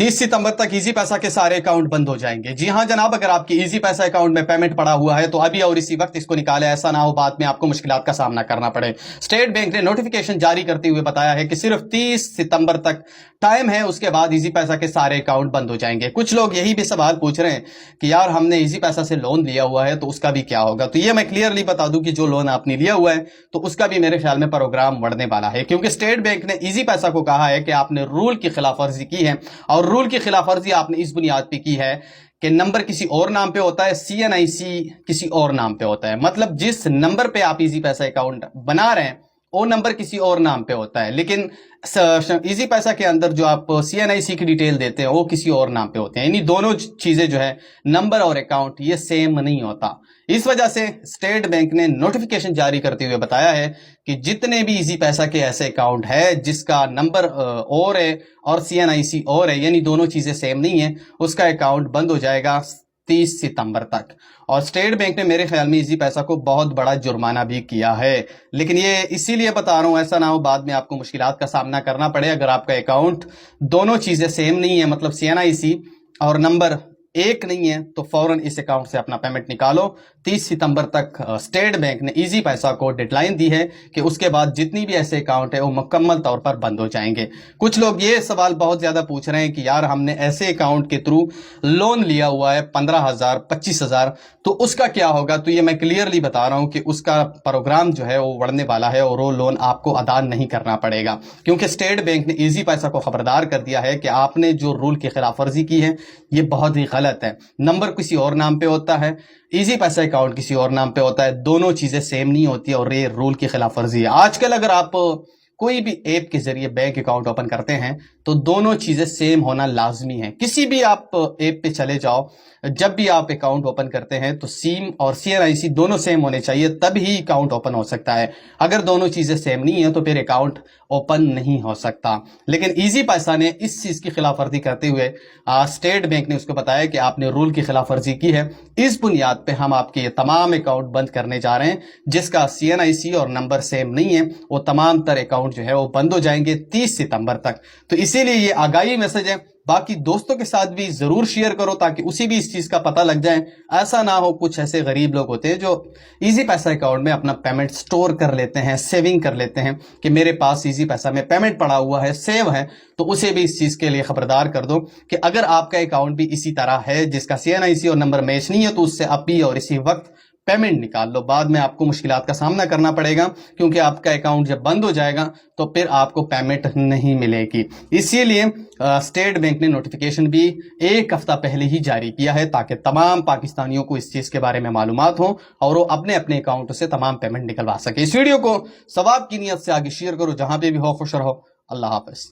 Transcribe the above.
30 सितंबर तक इजी पैसा के सारे अकाउंट बंद हो जाएंगे। जी हां जनाब, अगर आपकी इजी पैसा अकाउंट में पेमेंट पड़ा हुआ है तो अभी और इसी वक्त इसको निकाले, ऐसा ना हो बाद में आपको मुश्किलात का सामना करना पड़े। स्टेट बैंक ने नोटिफिकेशन जारी करते हुए बताया है कि सिर्फ 30 सितंबर तक टाइम है, उसके बाद इजी पैसा के सारे अकाउंट बंद हो जाएंगे। कुछ लोग यही भी सवाल पूछ रहे हैं कि यार हमने इजी पैसा से लोन लिया हुआ है तो उसका भी क्या होगा। तो ये मैं क्लियरली बता दूं कि जो लोन आपने लिया हुआ है तो उसका भी मेरे ख्याल में प्रोग्राम बढ़ने वाला है, क्योंकि स्टेट बैंक ने इजी पैसा को कहा है कि आपने रूल की खिलाफ वर्जी की है, और रूल की खिलाफ वर्जी आपने इस बुनियाद पे की है कि नंबर किसी और नाम पे होता है, CNIC किसी और नाम पे होता है। मतलब जिस नंबर पे आप इजी पैसा अकाउंट बना रहे हैं वो नंबर किसी और नाम पे होता है, लेकिन इजी पैसा के अंदर जो आप CNIC की डिटेल देते हैं वो किसी और नाम पे होते हैं। यानी दोनों चीजें जो है, नंबर और अकाउंट, ये सेम नहीं होता। इस वजह से स्टेट बैंक ने नोटिफिकेशन जारी करते हुए बताया है कि जितने भी इजी पैसा के ऐसे अकाउंट है जिसका नंबर और है और CNIC और है, यानी दोनों चीजें सेम नहीं है, उसका अकाउंट बंद हो जाएगा 30 सितंबर तक। और स्टेट बैंक ने मेरे ख्याल में इजी पैसा को बहुत बड़ा जुर्माना भी किया है, लेकिन ये इसीलिए बता रहा हूं ऐसा ना हो बाद में आपको मुश्किलात का सामना करना पड़े। अगर आपका अकाउंट दोनों चीजें सेम नहीं है, मतलब CNIC और नंबर एक नहीं है, तो फौरन इस अकाउंट से अपना पेमेंट निकालो। 30 सितंबर तक स्टेट बैंक ने इजी पैसा को डेडलाइन दी है कि उसके बाद जितनी भी ऐसे अकाउंट है वो मुकम्मल तौर पर बंद हो जाएंगे। कुछ लोग ये सवाल बहुत ज्यादा पूछ रहे हैं कि यार हमने ऐसे अकाउंट के थ्रू लोन लिया हुआ है 15,000 25,000, तो उसका क्या होगा। तो ये मैं क्लियरली बता रहा हूं कि उसका प्रोग्राम जो है वो बढ़ने वाला है और वो लोन आपको अदा नहीं करना पड़ेगा, क्योंकि स्टेट बैंक ने इजी पैसा को खबरदार कर दिया है कि आपने जो रूल की खिलाफ वर्जी की है ये बहुत ही गलत है। नंबर किसी और नाम पे होता है, इजी पैसा अकाउंट किसी और नाम पे होता है, दोनों चीजें सेम नहीं होती और ये रूल की खिलाफ वर्जी है। आजकल अगर आप कोई भी ऐप के जरिए बैंक अकाउंट ओपन करते हैं तो दोनों चीजें सेम होना लाजमी है। किसी भी आप ऐप पे चले जाओ, जब भी आप अकाउंट ओपन करते हैं तो सीम और CNIC दोनों सेम होने चाहिए, तब ही अकाउंट ओपन हो सकता है। अगर दोनों चीजें सेम नहीं है तो फिर अकाउंट ओपन नहीं हो सकता। लेकिन इजी पैसा ने इस चीज की खिलाफ वर्जी करते हुए स्टेट बैंक ने उसको बताया कि आपने रूल की खिलाफ वर्जी की है, इस बुनियाद पे हम आपके ये तमाम अकाउंट बंद करने जा रहे हैं। जिसका CNIC और नंबर सेम नहीं है वो तमाम तर अकाउंट जो है वो बंद हो जाएंगे 30 सितंबर तक। तो इसीलिए ये आगाही मैसेज है। बाकी दोस्तों के साथ भी जरूर शेयर करो ताकि उसी भी इस चीज का पता लग जाए। ऐसा ना हो, कुछ ऐसे गरीब लोग होते हैं जो इजी पैसा अकाउंट में अपना पेमेंट स्टोर कर लेते हैं, सेविंग कर लेते हैं कि मेरे पास इजी पैसा में पेमेंट पड़ा हुआ है, सेव है, तो उसे भी इस चीज के लिए खबरदार कर दो कि अगर आपका अकाउंट भी इसी तरह है जिसका CNIC और नंबर मैच नहीं है तो उससे अभी और इसी वक्त पेमेंट निकाल लो। बाद में आपको मुश्किलात का सामना करना पड़ेगा, क्योंकि आपका अकाउंट जब बंद हो जाएगा तो फिर आपको पेमेंट नहीं मिलेगी। इसीलिए स्टेट बैंक ने नोटिफिकेशन भी एक हफ्ता पहले ही जारी किया है ताकि तमाम पाकिस्तानियों को इस चीज के बारे में मालूमात हो और वो अपने अपने अकाउंट से तमाम पेमेंट निकलवा सके। इस वीडियो को सवाब की नीयत से आगे शेयर करो, जहां पे भी हो खुश रहो। अल्लाह हाफिज।